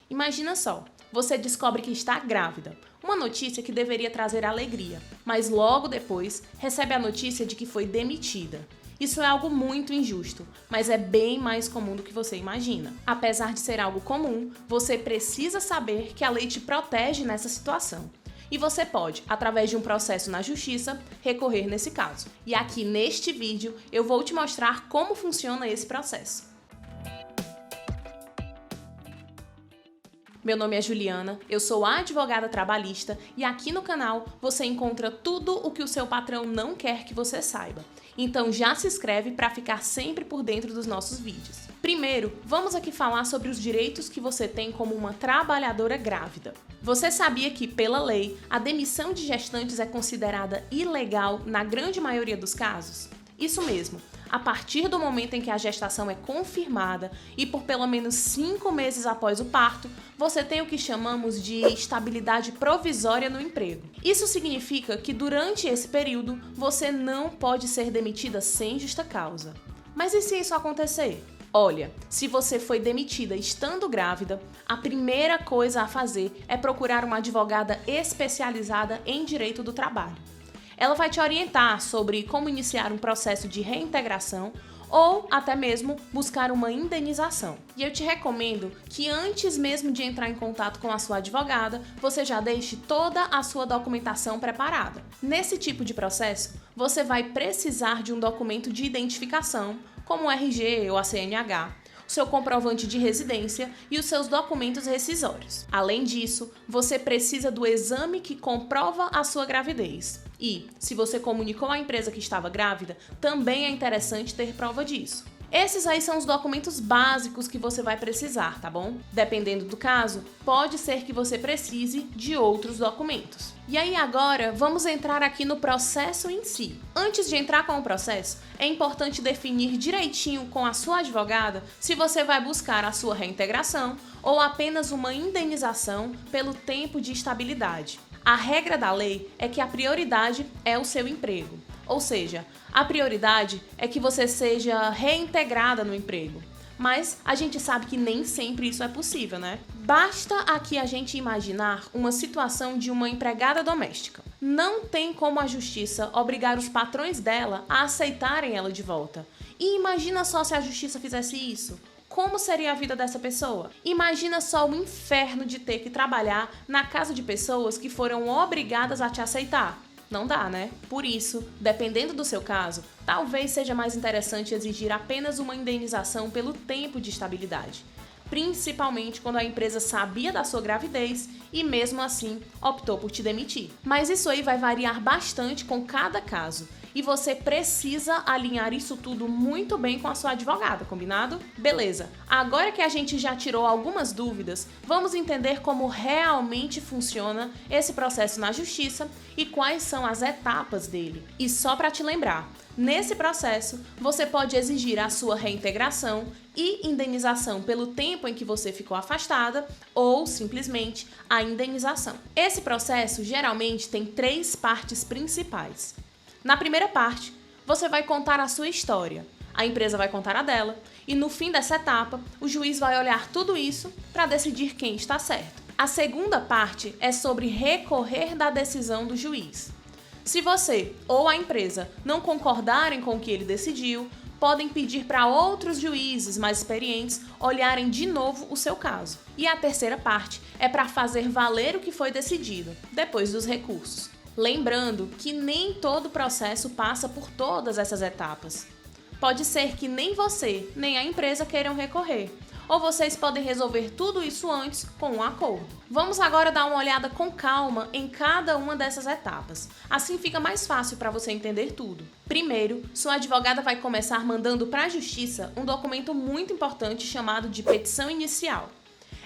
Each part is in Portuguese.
Imagina só, você descobre que está grávida, uma notícia que deveria trazer alegria, mas logo depois recebe a notícia de que foi demitida. Isso é algo muito injusto, mas é bem mais comum do que você imagina. Apesar de ser algo comum, você precisa saber que a lei te protege nessa situação. E você pode, através de um processo na justiça, recorrer nesse caso. E aqui neste vídeo eu vou te mostrar como funciona esse processo. Meu nome é Juliana, eu sou advogada trabalhista e aqui no canal você encontra tudo o que o seu patrão não quer que você saiba. Então já se inscreve para ficar sempre por dentro dos nossos vídeos. Primeiro, vamos aqui falar sobre os direitos que você tem como uma trabalhadora grávida. Você sabia que, pela lei, a demissão de gestantes é considerada ilegal na grande maioria dos casos? Isso mesmo. A partir do momento em que a gestação é confirmada e por pelo menos 5 meses após o parto, você tem o que chamamos de estabilidade provisória no emprego. Isso significa que durante esse período você não pode ser demitida sem justa causa. Mas e se isso acontecer? Olha, se você foi demitida estando grávida, a primeira coisa a fazer é procurar uma advogada especializada em direito do trabalho. Ela vai te orientar sobre como iniciar um processo de reintegração ou até mesmo buscar uma indenização. E eu te recomendo que antes mesmo de entrar em contato com a sua advogada, você já deixe toda a sua documentação preparada. Nesse tipo de processo, você vai precisar de um documento de identificação, como o RG ou a CNH, o seu comprovante de residência e os seus documentos rescisórios. Além disso, você precisa do exame que comprova a sua gravidez. E, se você comunicou à empresa que estava grávida, também é interessante ter prova disso. Esses aí são os documentos básicos que você vai precisar, tá bom? Dependendo do caso, pode ser que você precise de outros documentos. E aí agora, vamos entrar aqui no processo em si. Antes de entrar com o processo, é importante definir direitinho com a sua advogada se você vai buscar a sua reintegração ou apenas uma indenização pelo tempo de estabilidade. A regra da lei é que a prioridade é o seu emprego. Ou seja, a prioridade é que você seja reintegrada no emprego. Mas a gente sabe que nem sempre isso é possível, né? Basta aqui a gente imaginar uma situação de uma empregada doméstica. Não tem como a justiça obrigar os patrões dela a aceitarem ela de volta. E imagina só se a justiça fizesse isso. Como seria a vida dessa pessoa? Imagina só o inferno de ter que trabalhar na casa de pessoas que foram obrigadas a te aceitar. Não dá, né? Por isso, dependendo do seu caso, talvez seja mais interessante exigir apenas uma indenização pelo tempo de estabilidade. Principalmente quando a empresa sabia da sua gravidez e mesmo assim optou por te demitir. Mas isso aí vai variar bastante com cada caso. E você precisa alinhar isso tudo muito bem com a sua advogada, combinado? Beleza, agora que a gente já tirou algumas dúvidas, vamos entender como realmente funciona esse processo na justiça e quais são as etapas dele. E só para te lembrar, nesse processo, você pode exigir a sua reintegração e indenização pelo tempo em que você ficou afastada ou, simplesmente, a indenização. Esse processo geralmente tem 3 partes principais. Na primeira parte, você vai contar a sua história, a empresa vai contar a dela e no fim dessa etapa, o juiz vai olhar tudo isso para decidir quem está certo. A segunda parte é sobre recorrer da decisão do juiz. Se você ou a empresa não concordarem com o que ele decidiu, podem pedir para outros juízes mais experientes olharem de novo o seu caso. E a terceira parte é para fazer valer o que foi decidido, depois dos recursos. Lembrando que nem todo processo passa por todas essas etapas. Pode ser que nem você, nem a empresa queiram recorrer, ou vocês podem resolver tudo isso antes com um acordo. Vamos agora dar uma olhada com calma em cada uma dessas etapas. Assim fica mais fácil para você entender tudo. Primeiro, sua advogada vai começar mandando para a justiça um documento muito importante chamado de petição inicial.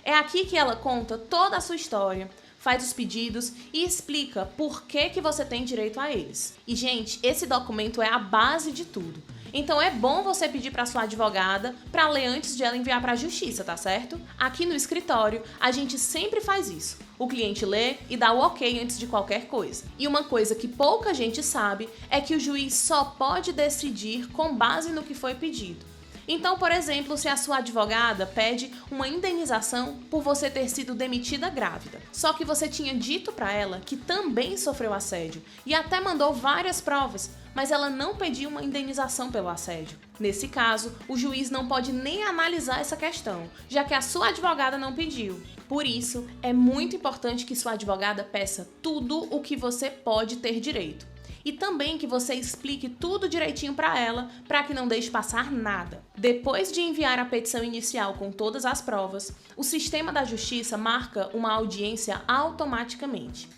É aqui que ela conta toda a sua história, faz os pedidos e explica por que você tem direito a eles. E, gente, esse documento é a base de tudo. Então é bom você pedir para sua advogada para ler antes de ela enviar para a justiça, tá certo? Aqui no escritório, a gente sempre faz isso. O cliente lê e dá o ok antes de qualquer coisa. E uma coisa que pouca gente sabe é que o juiz só pode decidir com base no que foi pedido. Então, por exemplo, se a sua advogada pede uma indenização por você ter sido demitida grávida, só que você tinha dito para ela que também sofreu assédio e até mandou várias provas, mas ela não pediu uma indenização pelo assédio. Nesse caso, o juiz não pode nem analisar essa questão, já que a sua advogada não pediu. Por isso, é muito importante que sua advogada peça tudo o que você pode ter direito. E também que você explique tudo direitinho para ela, para que não deixe passar nada. Depois de enviar a petição inicial com todas as provas, o sistema da Justiça marca uma audiência automaticamente.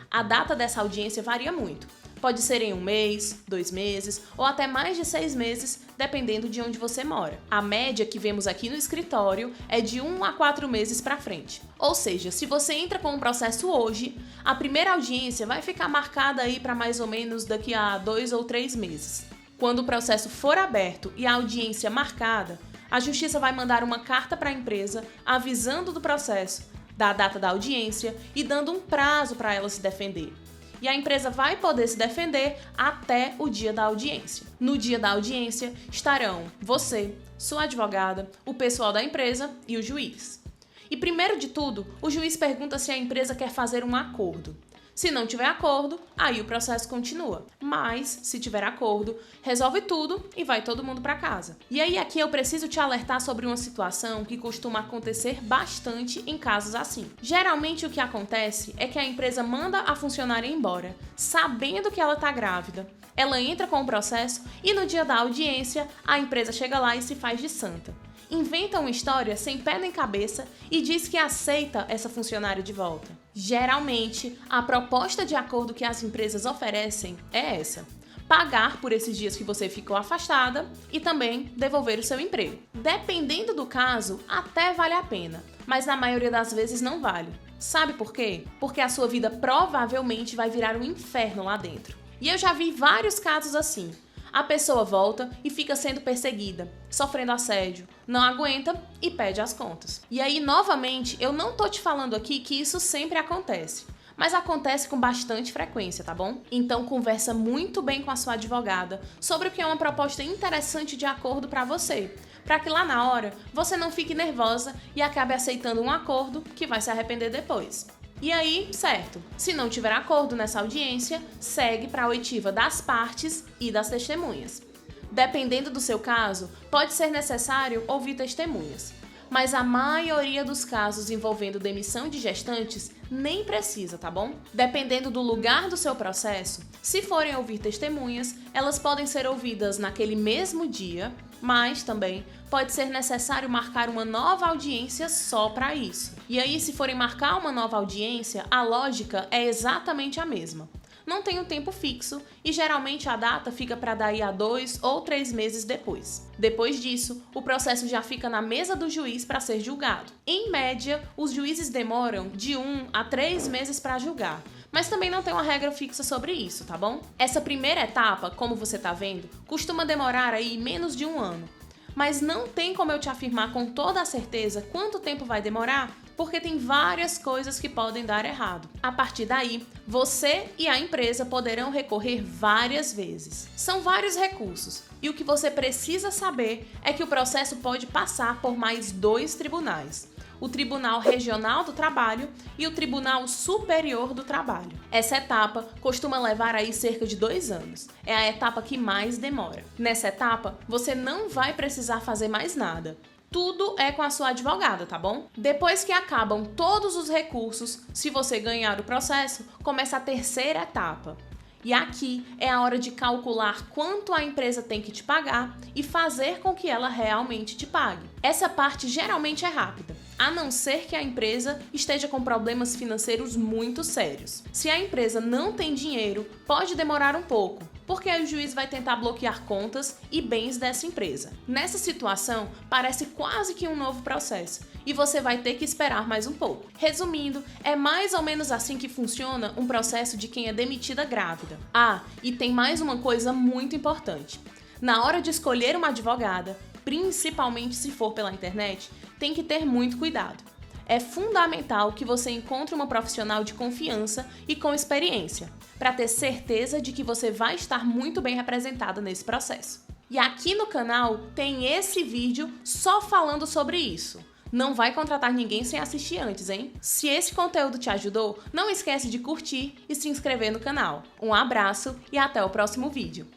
A data dessa audiência varia muito. Pode ser em 1 mês, 2 meses ou até mais de 6 meses, dependendo de onde você mora. A média que vemos aqui no escritório é de 1 a 4 meses para frente. Ou seja, se você entra com um processo hoje, a primeira audiência vai ficar marcada aí para mais ou menos daqui a 2 ou 3 meses. Quando o processo for aberto e a audiência marcada, a Justiça vai mandar uma carta para a empresa avisando do processo, da data da audiência e dando um prazo para ela se defender. E a empresa vai poder se defender até o dia da audiência. No dia da audiência estarão você, sua advogada, o pessoal da empresa e o juiz. E primeiro de tudo, o juiz pergunta se a empresa quer fazer um acordo. Se não tiver acordo, aí o processo continua. Mas, se tiver acordo, resolve tudo e vai todo mundo para casa. E aí aqui eu preciso te alertar sobre uma situação que costuma acontecer bastante em casos assim. Geralmente o que acontece é que a empresa manda a funcionária embora, sabendo que ela tá grávida. Ela entra com o processo e no dia da audiência, a empresa chega lá e se faz de santa. Inventa uma história sem pé nem cabeça e diz que aceita essa funcionária de volta. Geralmente, a proposta de acordo que as empresas oferecem é essa: pagar por esses dias que você ficou afastada e também devolver o seu emprego. Dependendo do caso, até vale a pena, mas na maioria das vezes não vale. Sabe por quê? Porque a sua vida provavelmente vai virar um inferno lá dentro. E eu já vi vários casos assim. A pessoa volta e fica sendo perseguida, sofrendo assédio, não aguenta e pede as contas. E aí, novamente, eu não tô te falando aqui que isso sempre acontece, mas acontece com bastante frequência, tá bom? Então conversa muito bem com a sua advogada sobre o que é uma proposta interessante de acordo para você, para que lá na hora você não fique nervosa e acabe aceitando um acordo que vai se arrepender depois. E aí, certo, se não tiver acordo nessa audiência, segue para a oitiva das partes e das testemunhas. Dependendo do seu caso, pode ser necessário ouvir testemunhas, mas a maioria dos casos envolvendo demissão de gestantes nem precisa, tá bom? Dependendo do lugar do seu processo, se forem ouvir testemunhas, elas podem ser ouvidas naquele mesmo dia, mas também pode ser necessário marcar uma nova audiência só para isso. E aí, se forem marcar uma nova audiência, a lógica é exatamente a mesma. Não tem um tempo fixo e geralmente a data fica para daí a 2 ou 3 meses depois. Depois disso, o processo já fica na mesa do juiz para ser julgado. Em média, os juízes demoram de 1 a 3 meses para julgar, mas também não tem uma regra fixa sobre isso, tá bom? Essa primeira etapa, como você tá vendo, costuma demorar aí menos de 1 ano. Mas não tem como eu te afirmar com toda a certeza quanto tempo vai demorar, porque tem várias coisas que podem dar errado. A partir daí, você e a empresa poderão recorrer várias vezes. São vários recursos, e o que você precisa saber é que o processo pode passar por mais 2 tribunais: o Tribunal Regional do Trabalho e o Tribunal Superior do Trabalho. Essa etapa costuma levar aí cerca de 2 anos. É a etapa que mais demora. Nessa etapa, você não vai precisar fazer mais nada. Tudo é com a sua advogada, tá bom? Depois que acabam todos os recursos, se você ganhar o processo, começa a terceira etapa. E aqui é a hora de calcular quanto a empresa tem que te pagar e fazer com que ela realmente te pague. Essa parte geralmente é rápida, a não ser que a empresa esteja com problemas financeiros muito sérios. Se a empresa não tem dinheiro, pode demorar um pouco, porque aí o juiz vai tentar bloquear contas e bens dessa empresa. Nessa situação, parece quase que um novo processo, e você vai ter que esperar mais um pouco. Resumindo, é mais ou menos assim que funciona um processo de quem é demitida grávida. Ah, e tem mais uma coisa muito importante. Na hora de escolher uma advogada, principalmente se for pela internet, tem que ter muito cuidado. É fundamental que você encontre uma profissional de confiança e com experiência, para ter certeza de que você vai estar muito bem representada nesse processo. E aqui no canal tem esse vídeo só falando sobre isso. Não vai contratar ninguém sem assistir antes, hein? Se esse conteúdo te ajudou, não esquece de curtir e se inscrever no canal. Um abraço e até o próximo vídeo.